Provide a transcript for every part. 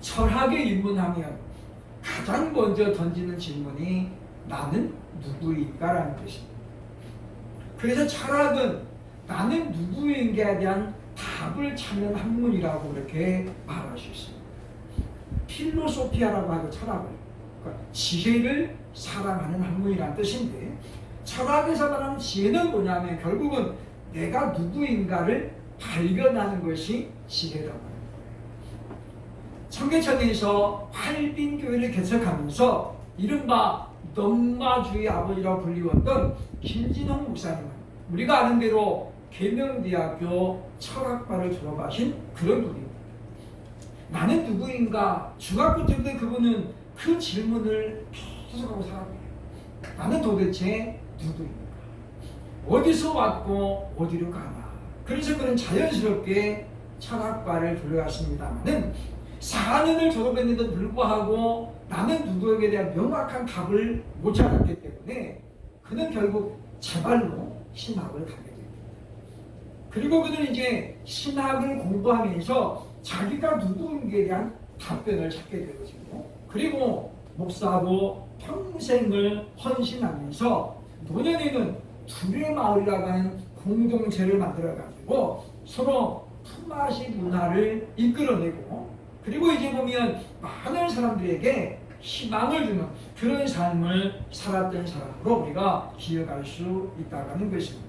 철학에 입문하면 가장 먼저 던지는 질문이 나는 누구인가라는 것입니다. 그래서 철학은 나는 누구인가에 대한 답을 찾는 학문이라고 그렇게 말할 수 있습니다. 필로소피아라고 하고 철학을, 그러니까 지혜를 사랑하는 학문이라는 뜻인데, 철학에서 말하는 지혜는 뭐냐면 결국은 내가 누구인가를 발견하는 것이 지혜라고 합니다. 청계천에서 활빈교회를 개척하면서 이른바 넌마주의 아버지라고 불리웠던 김진홍 목사님은 우리가 아는 대로 계명대학교 철학과를 졸업하신 그런 분입니다. 나는 누구인가? 중학교 때부터 그분은 그 질문을 계속 하고 살았거든요. 나는 도대체 누구인가? 어디서 왔고 어디로 가나? 그래서 그는 자연스럽게 철학과를 들어갔습니다만은 4년을 졸업했는데도 불구하고 나는 누구에게 대한 명확한 답을 못 찾았기 때문에 그는 결국 제발로 신학을 가게 됩니다. 그리고 그는 이제 신학을 공부하면서 자기가 누구인가에 대한 답변을 찾게 되어지고, 그리고 목사하고 평생을 헌신하면서 노년에는 둘의 마을이라고 하는 공동체를 만들어가지고 서로 품앗이 문화를 이끌어내고, 그리고 이제 보면 많은 사람들에게 희망을 주는 그런 삶을 살았던 사람으로 우리가 기억할 수 있다는 것입니다.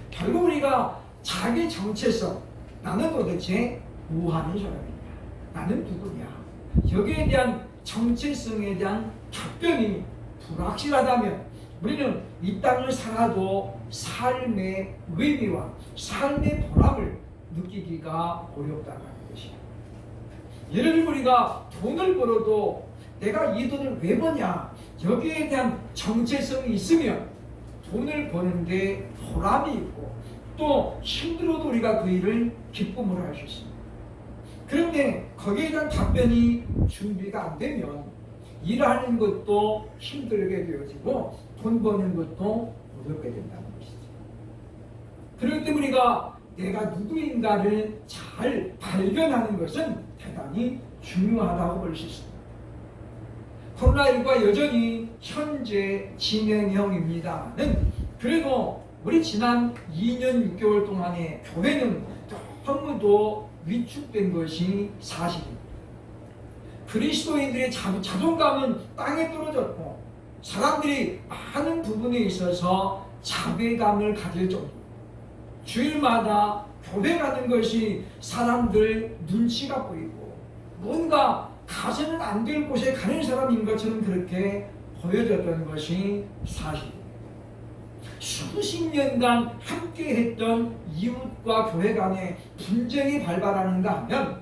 결국 우리가 자기 정체성, 나는 도대체 뭐 하는 사람이냐, 나는 누구냐, 여기에 대한 정체성에 대한 답변이 불확실하다면 우리는 이 땅을 살아도 삶의 의미와 삶의 보람을 느끼기가 어렵다는 것이에요. 예를 들면 우리가 돈을 벌어도 내가 이 돈을 왜 버냐, 여기에 대한 정체성이 있으면 돈을 버는데 보람이 있고, 또 힘들어도 우리가 그 일을 기쁨으로 할 수 있습니다. 그런데 거기에 대한 답변이 준비가 안 되면 일하는 것도 힘들게 되어지고 돈 버는 것도 어렵게 된다는 것이죠. 그렇기 때문에 우리가 내가 누구인가를 잘 발견하는 것은 대단히 중요하다고 볼 수 있습니다. 코로나19가 여전히 현재 진행형입니다만은 그래도 우리 지난 2년 6개월 동안에 교회는 너무도 위축된 것이 사실입니다. 그리스도인들의 자존감은 땅에 떨어졌고 사람들이 많은 부분에 있어서 자괴감을 가질 정도로 주일마다 교회 가는 것이 사람들 눈치가 보이고 뭔가 가서는 안 될 곳에 가는 사람인 것처럼 그렇게 보여졌던 것이 사실입니다. 수십 년간 함께 했던 이웃과 교회 간에 분쟁이 발발하는가 하면,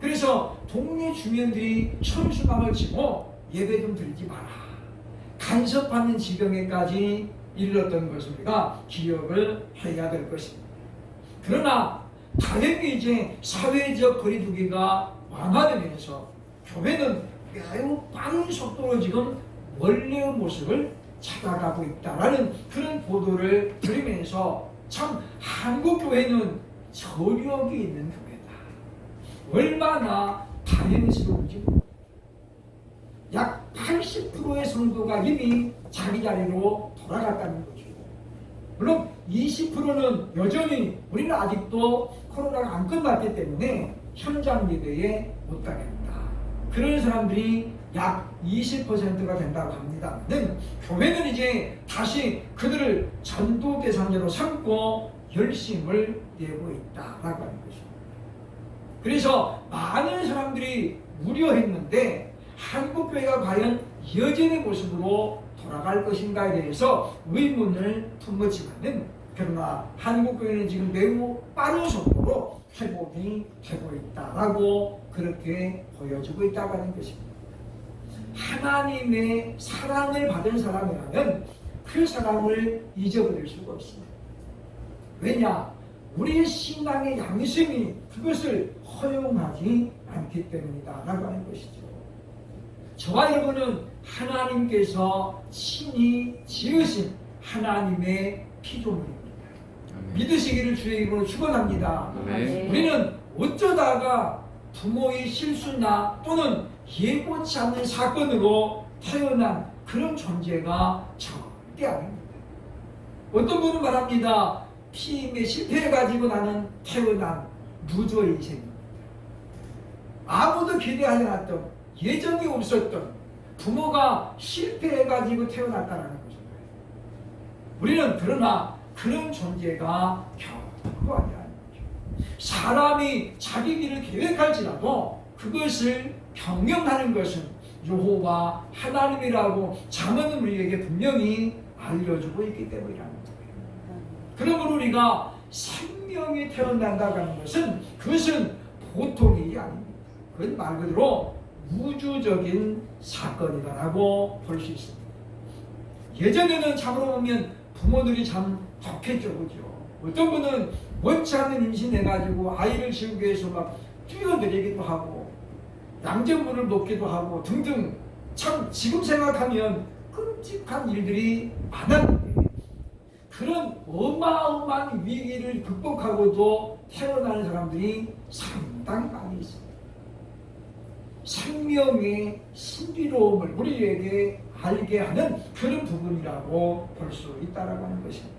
그래서 동네 주민들이 천수망을 치고 예배 좀 드리지 마라, 간섭하는 지경에까지 이르렀던 것을 우리가 기억을 해야 될 것입니다. 그러나 다행히 이제 사회적 거리두기가 완화되면서 교회는 매우 빠른 속도로 지금 원래의 모습을 찾아가고 있다라는 그런 보도를 들으면서 참 한국 교회는 저력이 있는 교회다, 얼마나 다행스러운지. 약 80%의 성도가 이미 자기 자리로 돌아갔다는 것이고, 물론 20%는 여전히 우리는 아직도 코로나가 안 끝났기 때문에 현장 예배에 못 가겠다, 그런 사람들이 약 20%가 된다고 합니다는 교회는 이제 다시 그들을 전도 대상자로 삼고 열심을 내고 있다라고 하는 것입니다. 그래서 많은 사람들이 우려했는데 한국교회가 과연 여전의 모습으로 돌아갈 것인가에 대해서 의문을 품었지만은, 그러나 한국교회는 지금 매우 빠른 속도로 회복이 되고 있다라고 그렇게 보여주고 있다고 하는 것입니다. 하나님의 사랑을 받은 사람이라면 그 사랑을 잊어버릴 수가 없습니다. 왜냐? 우리의 신앙의 양심이 그것을 허용하지 않기 때문이다 라고 하는 것이죠. 저와 여러분은 하나님께서 친히 지으신 하나님의 피조물입니다. 믿으시기를 주의 이름으로 축원합니다. 아멘. 우리는 어쩌다가 부모의 실수나 또는 예고치 않는 사건으로 태어난 그런 존재가 절대 아닙니다. 어떤 분은 말합니다. 피임에 실패해가지고 나는 태어난 무조의 인생입니다. 아무도 기대하지 않았던, 예정이 없었던 부모가 실패해가지고 태어났다는 거죠. 우리는 그러나 그런 존재가 결코 아니라는 거죠. 사람이 자기 길을 계획할지라도 그것을 경영하는 것은 여호와 하나님이라고 잠언은 우리에게 분명히 알려주고 있기 때문이라는 거예요. 그러므로 우리가 생명이 태어난다고 하는 것은 그것은 보통 일이 아닙니다. 그건 말 그대로 우주적인 사건이다라고 볼 수 있습니다. 예전에는 참으로 보면 부모들이 참 독했죠, 그죠? 어떤 분은 원치 않는 임신해가지고 아이를 지우기 위해서 막 뛰어내리기도 하고 양정부를 먹기도 하고 등등 참 지금 생각하면 끔찍한 일들이 많았는데 그런 어마어마한 위기를 극복하고도 태어나는 사람들이 상당히 많이 있습니다. 생명의 신비로움을 우리에게 알게 하는 그런 부분이라고 볼 수 있다라고 하는 것입니다.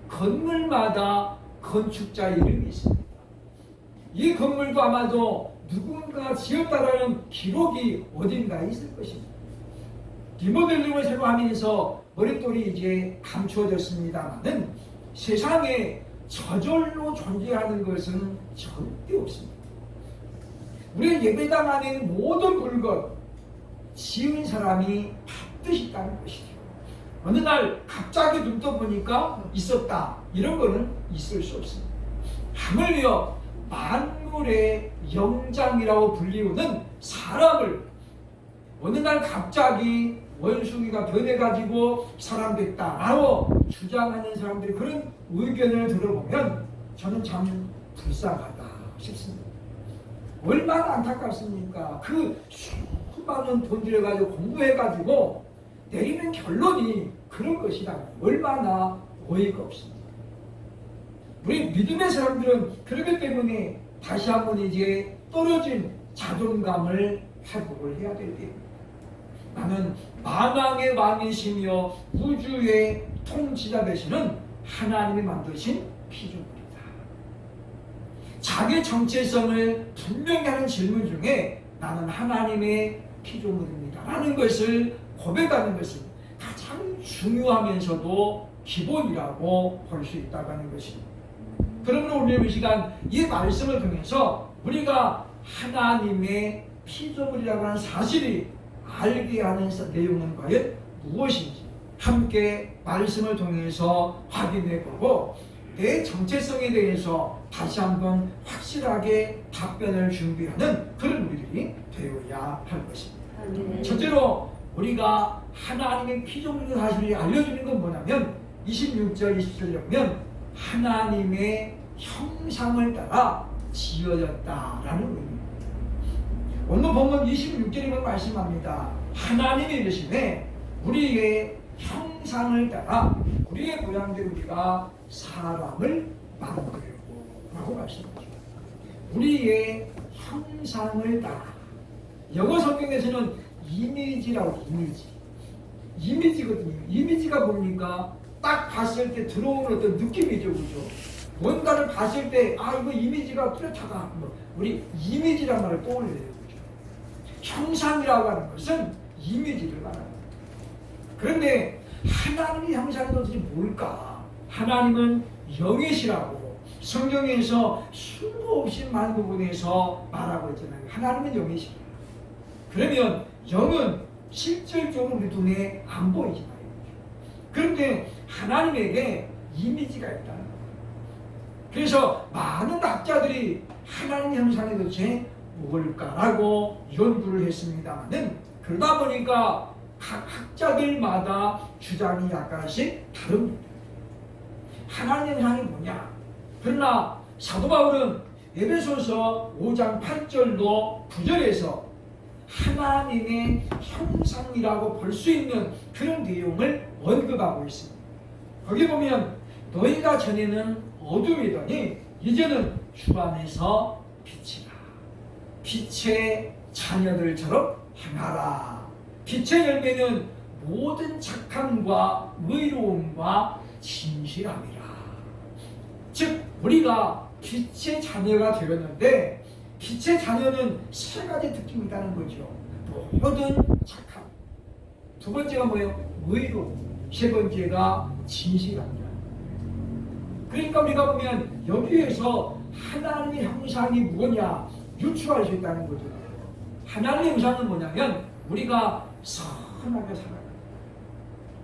건물마다 건축자 이름이 있습니다. 이 건물도 아마도 누군가 지었다라는 기록이 어딘가에 있을 것입니다. 리모델링을 새로 하면서 머릿돌이 이제 감추어졌습니다만은 세상에 저절로 존재하는 것은 절대 없습니다. 우리 예배당 안에 있는 모든 물건 지은 사람이 반드시 있다는 것이죠. 어느 날 갑자기 눈 떠보니까 있었다. 이런 거는 있을 수 없습니다. 하물며 만물의 영장이라고 불리우는 사람을 어느 날 갑자기 원숭이가 변해가지고 사람 됐다라고 주장하는 사람들이 그런 의견을 들어보면 저는 참 불쌍하다 싶습니다. 얼마나 안타깝습니까? 그 수많은 돈 들여가지고 공부해가지고 내리는 결론이 그런 것이다. 얼마나 어이가 없습니다. 우리 믿음의 사람들은 그렇기 때문에 다시 한번 이제 떨어진 자존감을 회복을 해야 될 때입니다. 나는 만왕의 왕이시며 우주의 통치자 되시는 하나님이 만드신 피조물이다. 자기 정체성을 분명히 하는 질문 중에 나는 하나님의 피조물입니다 라는 것을 고백하는 것은 가장 중요하면서도 기본이라고 볼 수 있다고 하는 것입니다. 그러므로 오늘 이 시간 이 말씀을 통해서 우리가 하나님의 피조물이라고 하는 사실이 알게 하는 내용은 과연 무엇인지 함께 말씀을 통해서 확인해 보고 내 정체성에 대해서 다시 한번 확실하게 답변을 준비하는 그런 우리들이 되어야 할 것입니다. 첫째로 우리가 하나님의 피조물의 사실을 알려주는 건 뭐냐면 26절, 27절에 보면 하나님의 형상을 따라 지어졌다라는 의미입니다. 오늘 보면 26절에 말씀합니다. 하나님이 이르시되 우리의 형상을 따라 우리의 모양대로 우리가 사람을 만들고 라고 말씀하죠. 우리의 형상을 따라. 영어 성경에서는 이미지라고 이미지거든요. 이미지가 뭡니까? 딱 봤을 때 들어오는 어떤 느낌이죠, 그죠? 뭔가를 봤을 때 이거 이미지가 뚜렷하다. 우리 이미지란 말을 떠올려야 돼요, 그죠? 형상이라고 하는 것은 이미지를 말합니다. 그런데 하나님의 형상이 도대체 뭘까? 하나님은 영이시라고 성경에서 수도 없이 많은 부분에서 말하고 있잖아요. 하나님은 영이시다. 그러면 영은 실질적으로 우리 눈에 안 보이잖아요. 그런데 하나님에게 이미지가 있다는 거예요. 그래서 많은 학자들이 하나님의 형상이 도대체 뭘까라고 연구를 했습니다만은 그러다 보니까 각 학자들마다 주장이 약간씩 다릅니다. 하나님의 형상이 뭐냐? 그러나 사도 바울은 에베소서 5장 8절로 9절에서 하나님의 형상이라고 볼 수 있는 그런 내용을 언급하고 있습니다. 거기 보면 너희가 전에는 어둠이더니 이제는 주 안에서 빛이다. 빛의 자녀들처럼 행하라. 빛의 열매는 모든 착함과 의로움과 진실함이라. 즉 우리가 빛의 자녀가 되었는데 빛의 자녀는 세 가지 특징이 있다는 거죠. 모든 착함. 두 번째가 뭐예요? 의로움. 세 번째가 진실함이라. 그러니까 우리가 보면 여기에서 하나님의 형상이 뭐냐 유추할 수 있다는 거죠. 하나님의 형상은 뭐냐면 우리가 선하게 살아가는,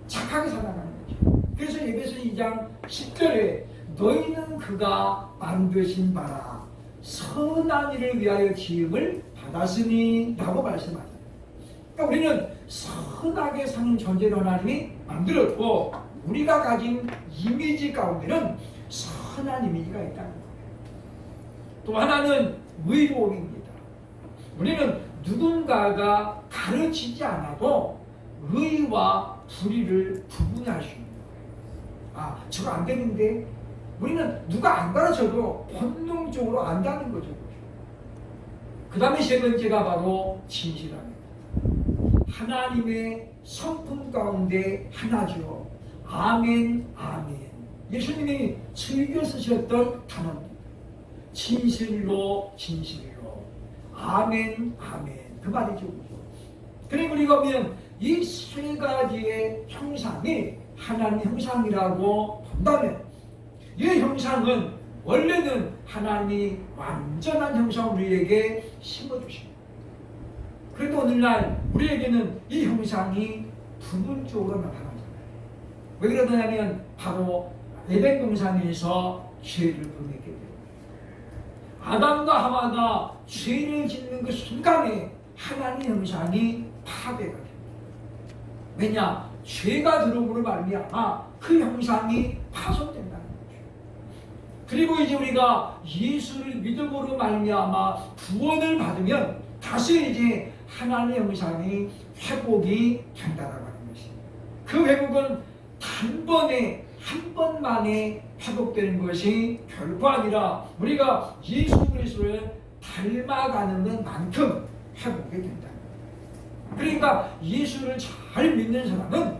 착하게 살아가는 거죠. 그래서 에베소 2장 10절에 너희는 그가 만드신 바라 선한 일을 위하여 지음을 받았으니 라고 말씀하잖아요. 그러니까 우리는 선하게 사는 존재로 하나님이 만들었고 우리가 가진 이미지 가운데는 선한 이미지가 있다는 거예요. 또 하나는 의로움입니다. 우리는 누군가가 가르치지 않아도 의와 불의를 구분할 수 있는 거예요. 아, 저거 안 되는데 우리는 누가 안 가르쳐도 본능적으로 안다는 거죠. 그 다음에 세 번째가 바로 진실함입니다. 하나님의 성품 가운데 하나죠. 아멘, 아멘. 예수님이 즐겨 쓰셨던 단어입니다. 진실로, 진실로. 아멘, 아멘. 그 말이죠. 그리고 우리가 보면 이 세 가지의 형상이 하나님 형상이라고 본다면 이 형상은 원래는 하나님이 완전한 형상을 우리에게 심어주십니다. 그런데 오늘날 우리에게는 이 형상이 부분적으로 나타나잖아요. 왜 그러냐면 바로 에덴 동산에서 죄를 범했기 때문에 아담과 하와가 죄를 짓는 그 순간에 하나님 형상이 파괴가 됩니다. 왜냐? 죄가 들어오므로 말미암아 그 형상이 파손된다는 거죠. 그리고 이제 우리가 예수를 믿음으로 말미암아 구원을 받으면 다시 이제 하나님의 형상이 회복이 된다라고 하는 것입니다. 그 회복은 단번에 한 번만에 회복되는 것이 결코 아니라 우리가 예수 그리스도를 닮아가는 것만큼 회복이 된다. 그러니까 예수를 잘 믿는 사람은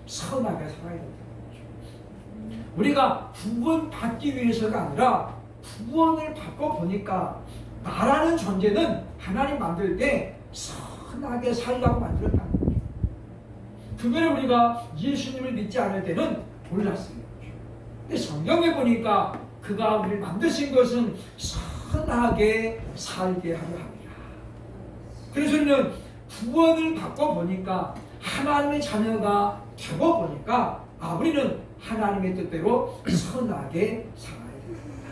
선하게 살아야 된다는 거죠. 우리가 구원받기 위해서가 아니라 구원을 받고 보니까 나라는 존재는 하나님 만들 때 선하게 살라고 만들었다는 거죠. 그걸 우리가 예수님을 믿지 않을 때는 몰랐어요. 근데 성경에 보니까 그가 우리를 만드신 것은 선하게 살게 하려 합니다. 그래서 우리는 구원을 받고 보니까 하나님의 자녀가 되고 보니까 우리는 하나님의 뜻대로 선하게 살아야 됩니다.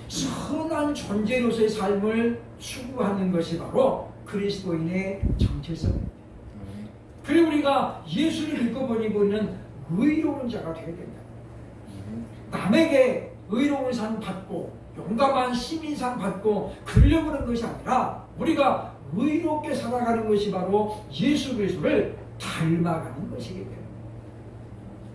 선한 존재로서의 삶을 추구하는 것이 바로 그리스도인의 정체성입니다. 그리고 우리가 예수를 믿고 보니 우리는 의로운 자가 되어야 된다. 남에게 의로운 상 받고 용감한 시민상 받고 그러려고 하는 것이 아니라 우리가 의롭게 살아가는 것이 바로 예수 그리스도를 닮아가는 것이기 때문에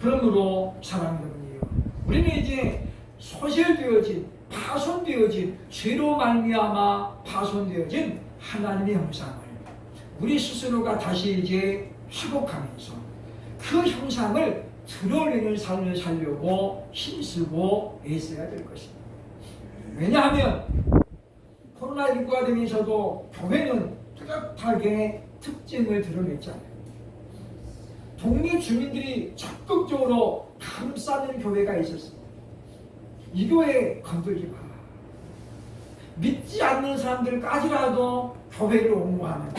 그러므로 사랑하는 여러분이요, 우리는 이제 소실되어진 파손되어진 죄로 말미암아 파손되어진 하나님의 형상을 우리 스스로가 다시 이제 회복하면서 그 형상을 드러내는 삶을 살려고 힘쓰고 애써야 될 것입니다. 왜냐하면 코로나19가 되면서도 교회는 뚜렷하게 특징을 드러냈잖아요. 동네 주민들이 적극적으로 감싸는 교회가 있었습니다. 이 교회 건들지 마라. 믿지 않는 사람들까지라도 교회를 옹호하는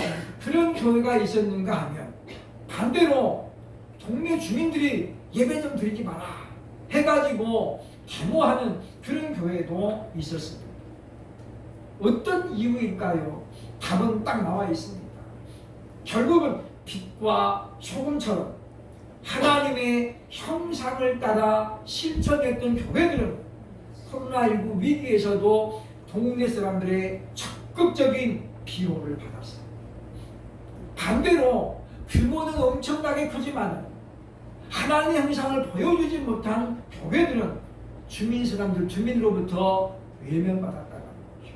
그런 교회가 있었는가 하면 반대로 동네 주민들이 예배 좀 드리지 마라 해가지고 데모하는 그런 교회도 있었습니다. 어떤 이유일까요? 답은 딱 나와 있습니다. 결국은 빛과 소금처럼 하나님의 형상을 따라 실천했던 교회들은 코로나19 위기에서도 동네 사람들의 적극적인 비호를 받았어요. 반대로 규모는 엄청나게 크지만 하나님의 형상을 보여주지 못한 교회들은 주민으로부터 외면받았다는 거죠.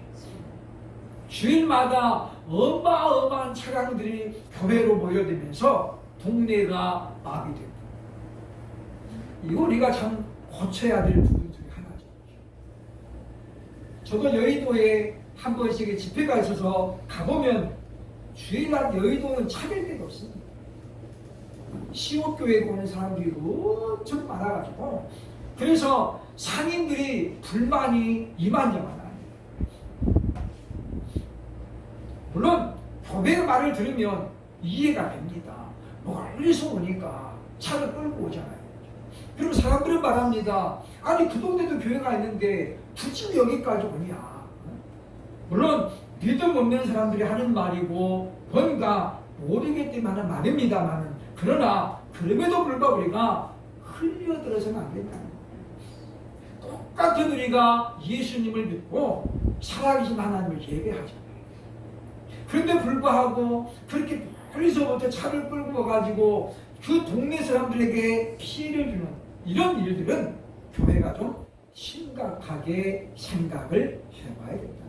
주일마다 어마어마한 차량들이 교회로 모여들면서 동네가 마비되고, 이거 우리가 참 고쳐야 될 부분 중에 하나죠. 저도 여의도에 한 번씩 집회가 있어서 가보면 주일날 여의도는 차릴 데가 없습니다. 시옷교회에 오는 사람들이 엄청 많아가지고, 그래서 상인들이 불만이 이만저만. 물론 교회 말을 들으면 이해가 됩니다. 멀리서 오니까 차를 끌고 오잖아요. 그럼 사람들은 말합니다. 아니 그 동네도 교회가 있는데 굳이 여기까지 오냐. 물론 믿음 없는 사람들이 하는 말이고 뭔가 모르겠기 때문에 하는 말입니다만, 그러나 그럼에도 불구하고 우리가 흘려들어서는 안 된다. 똑같은 우리가 예수님을 믿고 살아계신 하나님을 예배하잖아요. 그런데 불구하고 그렇게 멀리서부터 차를 끌고 와가지고 그 동네 사람들에게 피해를 주는 이런 일들은 교회가 좀 심각하게 생각을 해봐야 된다.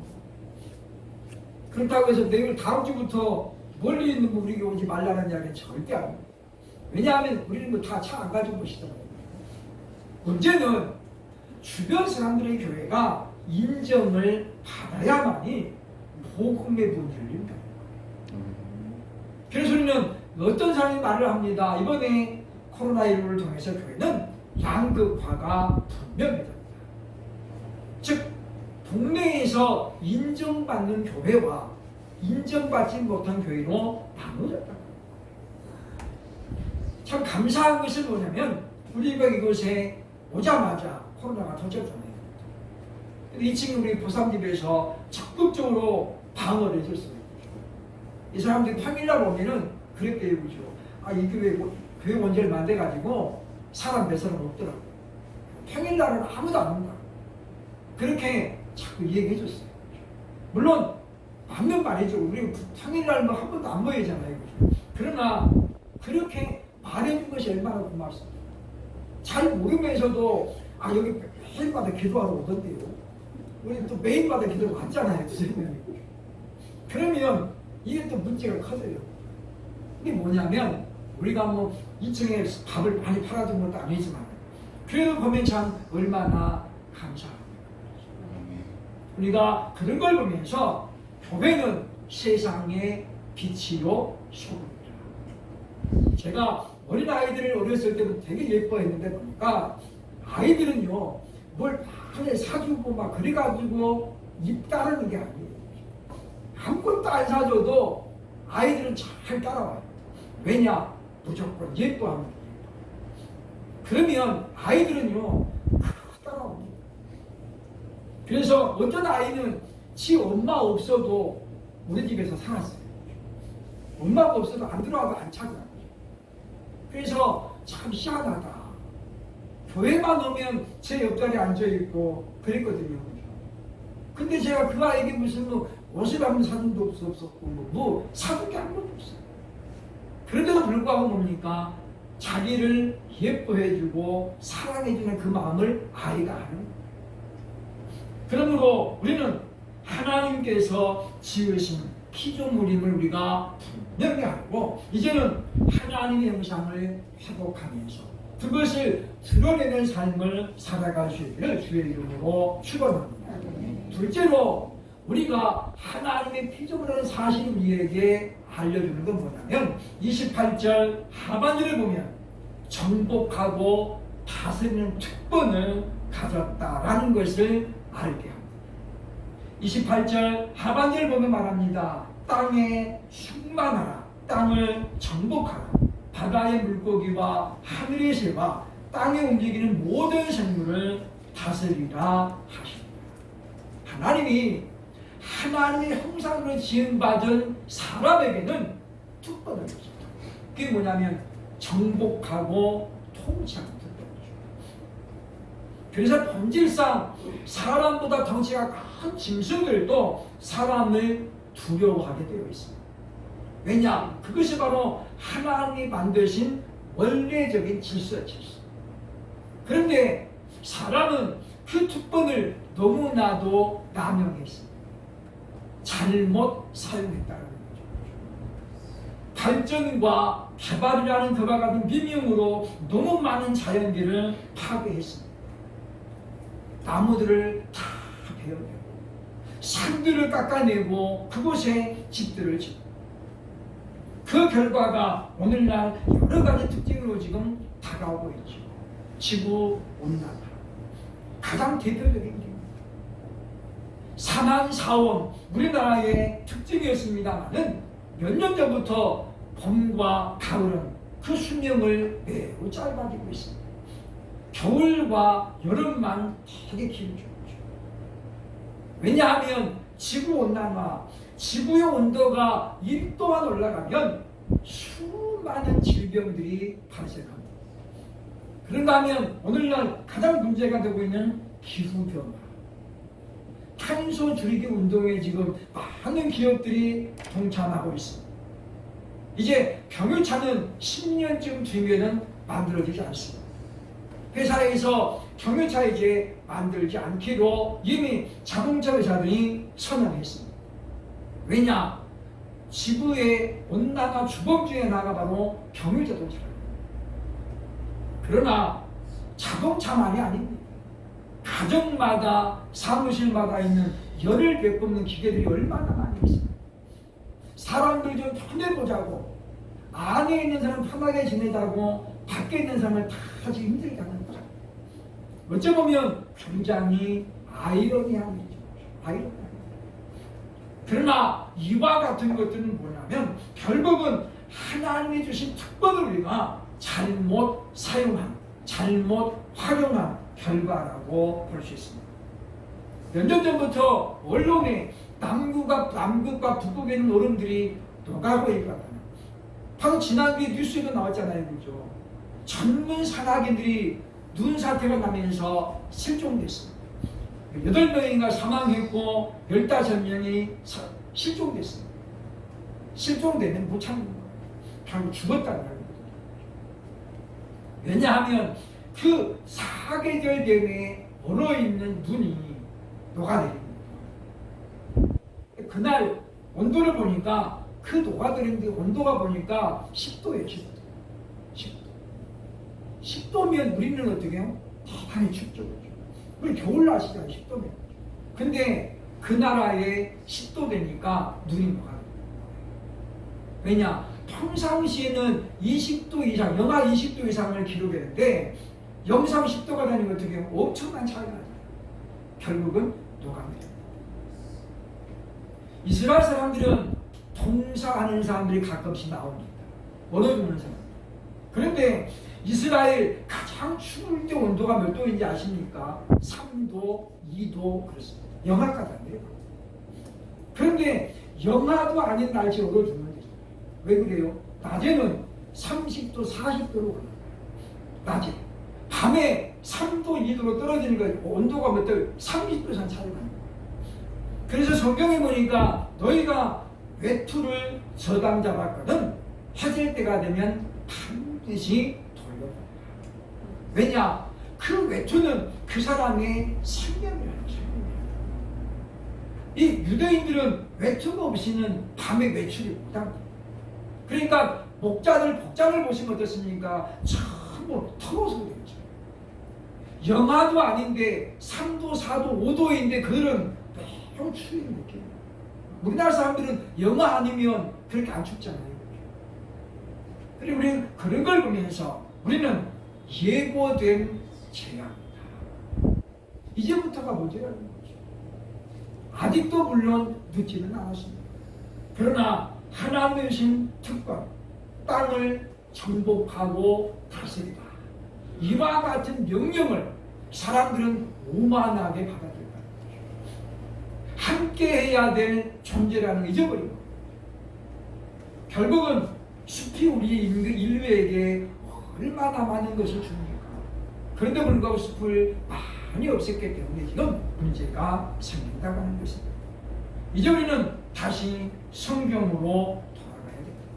그렇다고 해서 내일 다음 주부터 멀리 있는 우리에게 오지 말라는 이야기는 절대 아닙니다. 왜냐하면 우리는 뭐 다 차 안 가지고 오시더라고요. 문제는 주변 사람들의 교회가 인정을 받아야만이 복음의 문이 열립니다. 그래서 우리는 어떤 사람이 말을 합니다. 이번에 코로나19를 통해서 교회는 양극화가 분명해졌다. 즉 동네에서 인정받는 교회와 인정받지 못한 교회로 나눠졌다. 참 감사한 것은 뭐냐면 우리가 이곳에 오자마자 코로나가 터졌잖아요. 이 친구 우리 보삼집에서 적극적으로 방어를 해줬어요. 이 사람들이 평일날 오면은 그랬대요, 그죠? 아, 이 교회 원죄를 만들어가지고 사람 몇 사람 없더라고. 평일날은 아무도 안 온다. 그렇게 자꾸 얘기해줬어요. 물론 맞는 말이죠. 우리 평일날 뭐 한 번도 안 모이잖아요, 그죠? 그러나 그렇게 말해준 것이 얼마나 고맙습니다. 잘 모르면서도 아 여기 매일마다 기도하러 오던데요. 우리 또 매일마다 기도를 왔잖아요, 선생님이. 그러면 이게 또 문제가 커져요. 이게 뭐냐면 우리가 뭐 2층에 밥을 많이 팔아준 것도 아니지만 그래도 보면 참 얼마나 감사합니다. 우리가 그런 걸 보면서 교회는 세상의 빛이요 소금이다. 제가 어린아이들을 어렸을 때부터 되게 예뻐했는데 보니까 아이들은요 뭘 많이 사주고 막 그래가지고 입 따르는 게 아니에요. 아무것도 안 사줘도 아이들은 잘 따라와요. 왜냐? 무조건 예뻐합니다. 그러면 아이들은요 따라옵니다. 그래서 어떤 아이는 지 엄마 없어도 우리 집에서 살았어요. 엄마가 없어도 안 들어와도 안 찾아요. 그래서 참 희한하다. 교회만 오면 제 옆자리에 앉아있고 그랬거든요. 근데 제가 그 아이에게 무슨 뭐 옷을 한번 사준 도 없었고 뭐 사준 게 아무것도 없어요. 그런데도 불구하고 뭡니까? 자기를 예뻐해주고 사랑해주는 그 마음을 아이가 아는 거예요. 그러므로 우리는 하나님께서 지으신 피조물임을 우리가 분명히 알고 이제는 하나님의 형상을 회복하면서 그것을 드러내는 삶을 살아갈 수 있기를 주의 이름으로 축원합니다. 둘째로 우리가 하나님의 피조물이라는 사실을 우리에게 알려주는 건 뭐냐면 28절 하반절을 보면 정복하고 다스리는 특권을 가졌다라는 것을 알게 합니다. 28절 하반절을 보면 말합니다. 땅에 충만하라. 땅을 정복하라. 바다의 물고기와 하늘의 새와 땅에 움직이는 모든 생물을 다스리라 하십니다. 하나님이 하나님의 형상으로 지음받은 사람에게는 특권을 줬습니다. 그게 뭐냐면 정복하고 통치하는 특권이죠. 그래서 본질상 사람보다 덩치가 큰 짐승들도 사람을 두려워하게 되어 있습니다. 왜냐? 그것이 바로 하나님이 만드신 원래적인 질서. 그런데 사람은 그 특권을 너무나도 남용했습니다. 잘못 사용했다는 거죠. 발전과 개발이라는 그와 같은 비명으로 너무 많은 자연계를 파괴했습니다. 나무들을 다 베어내고 산들을 깎아내고 그곳에 집들을 짓고 그 결과가 오늘날 여러 가지 특징으로 지금 다가오고 있죠. 지구 온난화 가장 대표적인 게 산안사원 우리나라의 특징이었습니다만은 몇 년 전부터 봄과 가을은 그 수명을 매우 짧아지고 있습니다. 겨울과 여름만 되게 길죠. 왜냐하면 지구온난화, 지구의 온도가 1도만 올라가면 수많은 질병들이 발생합니다. 그런가 하면 오늘날 가장 문제가 되고 있는 기후변화, 탄소 줄이기 운동에 지금 많은 기업들이 동참하고 있습니다. 이제 경유차는 10년쯤 뒤면은 만들어지지 않습니다. 회사에서 경유차 이제 만들지 않기로 이미 자동차 회사들이 선언했습니다. 왜냐? 지구의 온난화 주범 중에 하나가 바로 경유자동차입니다. 그러나 자동차만이 아닙니다. 가정마다 사무실마다 있는 열을 되뿜는 기계들이 얼마나 많이 있습니다. 사람들 좀 편해보자고 안에 있는 사람 편하게 지내자고 밖에 있는 사람을 다 지금 힘들게 하는 거죠. 어찌 보면 굉장히 아이러니한 일이죠. 아이러니한. 그러나 이와 같은 것들은 뭐냐면 결국은 하나님이 주신 특권을 우리가 잘못 사용한, 잘못 활용한 결과라고 볼 수 있습니다. 몇 년 전부터 언론에 남극과 북극에 있는 얼음들이 녹아고 있거든요. 바로 지난주에 뉴스에도 나왔잖아요. 그죠? 전문 산악인들이 눈 사태가 나면서 실종됐습니다. 8명인가 사망했고 15명이 실종됐습니다. 실종되면 못 참는 거예요. 결국 죽었다는 거예요. 왜냐하면 그 사계절 내내 얼어있는 눈이 녹아내립니다. 그날 온도를 보니까 그 녹아내리는 온도가 보니까 10도예요. 10도. 10도면 우리는 어떻게 해요? 대단히 춥죠. 우리 겨울 아시잖아요. 10도면. 근데 그 나라에 10도 되니까 눈이 녹아내립니다. 왜냐? 평상시에는 20도 이상, 영하 20도 이상을 기록했는데 영상 10도가 되니까 어떻게 해요? 엄청난 차이가 나요. 결국은 녹아내립니다. 이스라엘 사람들은 동사하는 사람들이 가끔씩 나옵니다. 얼어 죽는 사람. 그런데 이스라엘 가장 추울 때 온도가 몇 도인지 아십니까? 3도, 2도 그렇습니다. 영하까지 안 돼요. 그런데 영하도 아닌 날씨 얼어 죽는 거죠. 왜 그래요? 낮에는 30도, 40도로 올라가요. 낮에. 밤에 3도, 2도로 떨어지니까 온도가 몇 도, 30도 이상 차이가 나요. 그래서 성경에 보니까 너희가 외투를 저당 잡았거든 해질 때가 되면 반드시 돌려본다. 왜냐? 그 외투는 그 사람의 생명이라는 거예요. 이 유대인들은 외투가 없이는 밤에 외출이 못합니다. 그러니까 목자들 복장을 보시면 어떻습니까? 전부 털옷으로 되어 있죠. 영하도 아닌데 3도, 4도, 5도인데 그들은 매우 추위를 느껴요. 우리나라 사람들은 영하 아니면 그렇게 안 춥잖아요. 그리고 우리는 그런 걸 보면서 우리는 예고된 재앙이다. 이제부터가 문제라는 거죠. 아직도 물론 늦지는 않았습니다. 그러나 하나님의 주신 특권, 땅을 정복하고 다스리다. 이와 같은 명령을 사람들은 오만하게 받아들였다. 함께 해야 될 존재라는 걸 잊어버린 겁니다. 결국은 숲이 우리 인류에게 얼마나 많은 것을 줍니까? 그런데 불구하고 숲을 많이 없앴기 때문에 지금 문제가 생긴다고 하는 것입니다. 이제 우리는 다시 성경으로 돌아가야 됩니다.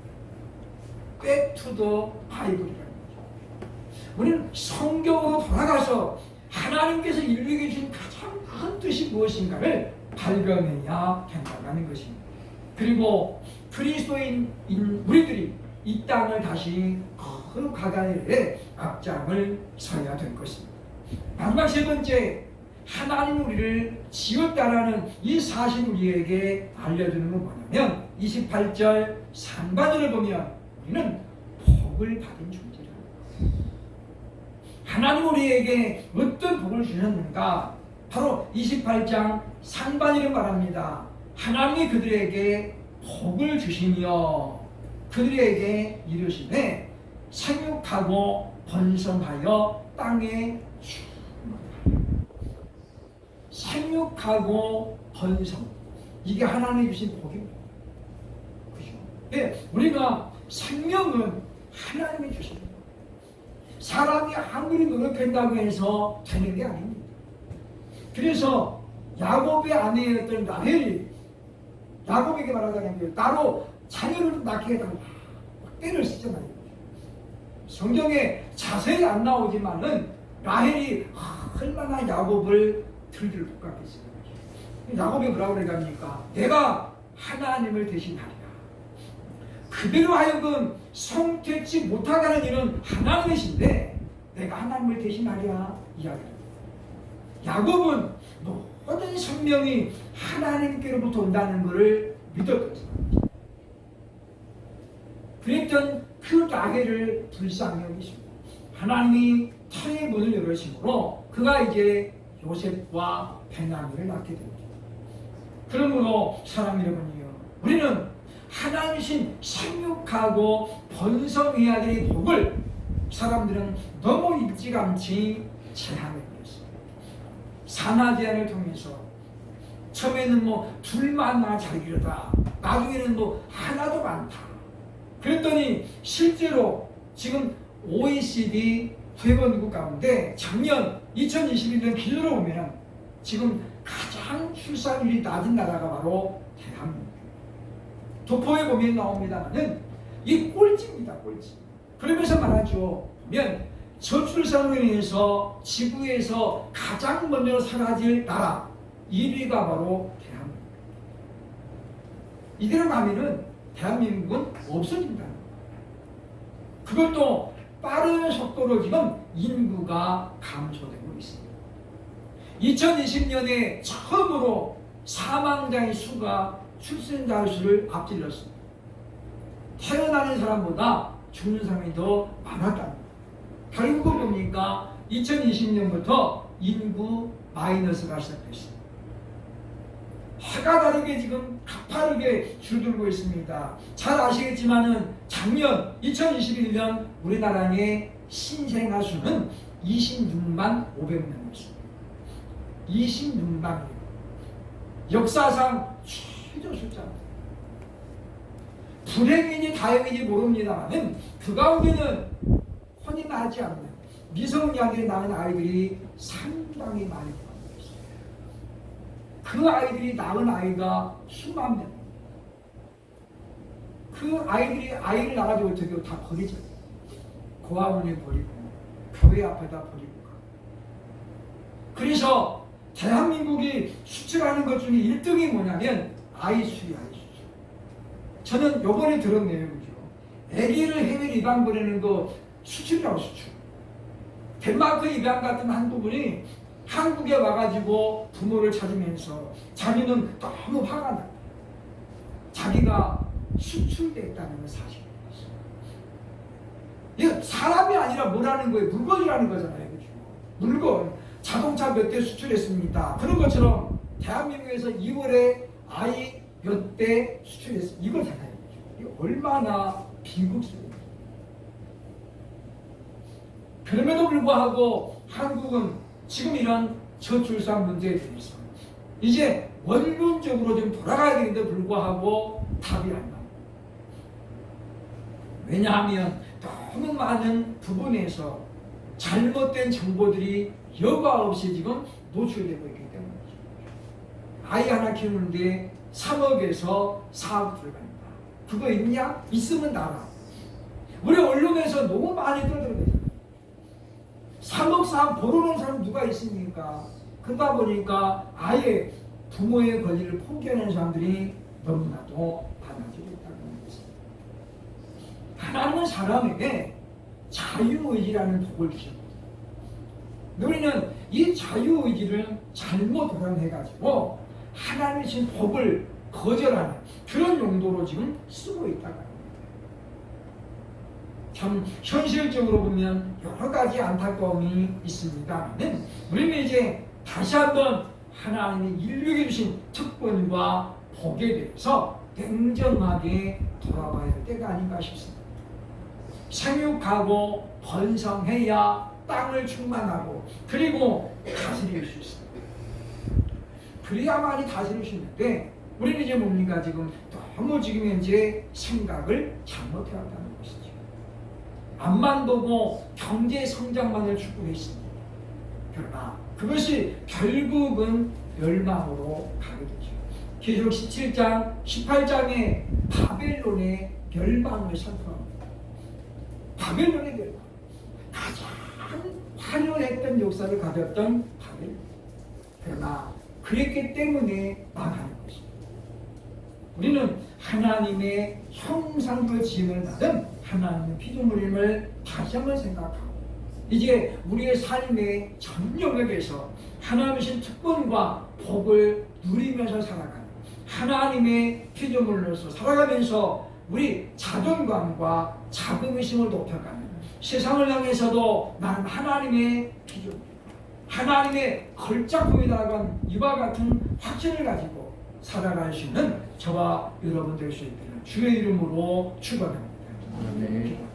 Back to the Bible이라는 거죠. 우리는 성경으로 돌아가서 하나님께서 인류에게 주신 가장 큰 뜻이 무엇인가를 발견해야 된다고 가는 것입니다. 그리고 그리스도인 우리들이 이 땅을 다시 거룩하게 일에 앞장을 서야 될 것입니다. 마지막 세 번째, 하나님 우리를 지었다라는 이 사실 우리에게 알려주는 건 뭐냐면 28절 상반절을 보면 우리는 복을 받은 존재라. 하나님 우리에게 어떤 복을 주셨는가? 바로 28장 상반절에 말합니다. 하나님이 그들에게 복을 주시며 그들에게 이르시되 생육하고 번성하여 땅에 생육하고 번성, 이게 하나님이 주신 복입니다. 그죠? 네, 우리가 생명은 하나님이 주신 거예요. 사람이 아무리 노력한다고 해서 되는 게 아닙니다. 그래서 야곱의 아내였던 라헬이 야곱에게 말하자면 따로 자녀를 낳게 해달라 때를 쓰잖아요. 성경에 자세히 안 나오지만은 라헬이 얼마나 야곱을 들들 볶았겠어요. 야곱이 뭐라고 그러니까 내가 하나님을 대신하리라. 그대로 하여금 성취지 못하게 하는 일은 하나님이신데 내가 하나님을 대신하리라 이야기합니다. 야곱은 모든 생명이 하나님께로부터 온다는 것을 믿었던 사람입니다. 그랬던 그 라헬을 불쌍히 여기십니다. 하나님이 터의 문을 열으심으로 그가 이제 요셉과 베냐민을 낳게 됩니다. 그러므로 사람 여러분이요, 우리는 하나님이신 생육하고 번성해야 될 복을 사람들은 너무 일찌감치 제한해버렸어요. 산하 제한을 통해서 처음에는 둘만 나 자기르다, 나중에는 하나도 많다. 그랬더니 실제로 지금 OECD 회원국 가운데 작년 2021년 기준으로 보면 지금 가장 출산율이 낮은 나라가 바로 대한민국. 도포에 보면 나옵니다만은 이 꼴찌입니다, 꼴찌. 그러면서 말하죠. 보면 저출산으로 인해서 지구에서 가장 먼저 사라질 나라 1위가 바로 대한민국. 이대로 가면은 대한민국은 없어진다. 그것도 빠른 속도로 지금 인구가 감소되고 있습니다. 2020년에 처음으로 사망자의 수가 출생자 수를 앞질렀습니다. 태어나는 사람보다 죽는 사람이 더 많았답니다. 결국 보니까 2020년부터 인구 마이너스가 시작됐습니다. 해가 다르게 지금 가파르게 줄들고 있습니다. 잘 아시겠지만은 작년 2021년 우리나라의 신생아 수는 26만 500명이었습니다. 26만이요. 역사상 최저 숫자입니다. 불행인지 다행인지 모릅니다만은 그 가운데는 혼이 나지 않는 미성년자들이 낳은 아이들이 상당히 많이 포함되어 있습니다. 그 아이들이 낳은 아이가 수만 명. 그 아이들이 아이를 낳아가지고 어떻게 다 버리죠. 고아원에 버리고 교회 앞에다 버리고. 그래서 대한민국이 수출하는 것 중에 1등이 뭐냐면 아이 수요, 아이 수출. 저는 요번에 들었네요, 그죠? 아기를 해외 입양 보내는 거 수출이라고, 수출. 덴마크 입양 같은 한부분이 한국에 와가지고 부모를 찾으면서 자기는 너무 화가 나. 자기가 수출됐다는 사실이었어요. 이거 사람이 아니라 뭐라는 거예요? 물건이라는 거잖아요, 그죠? 물건. 자동차 몇 대 수출했습니다. 그런 것처럼 대한민국에서 2월에 아이 몇 대 수출했습니다. 이거잖아요. 이거 얼마나 비극스러워요. 그럼에도 불구하고 한국은 지금 이런 저출산 문제에 대해서 이제 원론적으로 좀 돌아가야 되는데 불구하고 답이 안 나옵니다. 왜냐하면 너무 많은 부분에서 잘못된 정보들이 여과 없이 지금 노출되고 있기 때문이죠. 아이 하나 키우는데 3억에서 4억 들어갑니다. 그거 있냐? 있으면 나라. 우리 언론에서 너무 많이 떠들어대잖아요. 3억 4억 벌어놓은 사람 누가 있습니까? 그러다 보니까 아예 부모의 권리를 포기하는 사람들이 너무나도 많아지고 있다는 것입니다. 하나님은 사람에게 자유의지라는 복을 주셨습니다. 우리는 이 자유의지를 잘못 활용해가지고 하나님의 주신 복을 거절하는 그런 용도로 지금 쓰고 있다고 합니다. 참 현실적으로 보면 여러 가지 안타까움이 있습니다만 우리는 이제 다시 한번 하나님이 인류에게 주신 특권과 복에 대해서 냉정하게 돌아봐야 할 때가 아닌가 싶습니다. 생육하고 번성해야 땅을 충만하고 그리고 다스릴 수 있습니다. 그래야만이 다스릴 수 있는데 우리는 이제 뭡니까? 지금 너무 지금 현재 생각을 잘못해왔다는 것이죠. 앞만 보고 경제 성장만을 추구했습니다. 그러나 그것이 결국은 멸망으로 가게 되죠. 계시록 17장, 18장에 바벨론의 멸망을 선포합니다. 바벨론의 멸망. 가장 화려했던 역사를 가졌던 바벨론. 그러나 그랬기 때문에 망하는 것입니다. 우리는 하나님의 형상과 지음을 받은 하나님의 피조물임을 다시 한번 생각하고 이제 우리의 삶의 전 영역에서 하나님의 특권과 복을 누리면서 살아가는 하나님의 피조물로서 살아가면서 우리 자존감과 자긍심을 높여가는 세상을 향해서도 나는 하나님의 피조물 하나님의 걸작품이라고 한 이와 같은 확신을 가지고 살아갈 수 있는 저와 여러분 될 수 있기를 주의 이름으로 축원합니다. 아멘.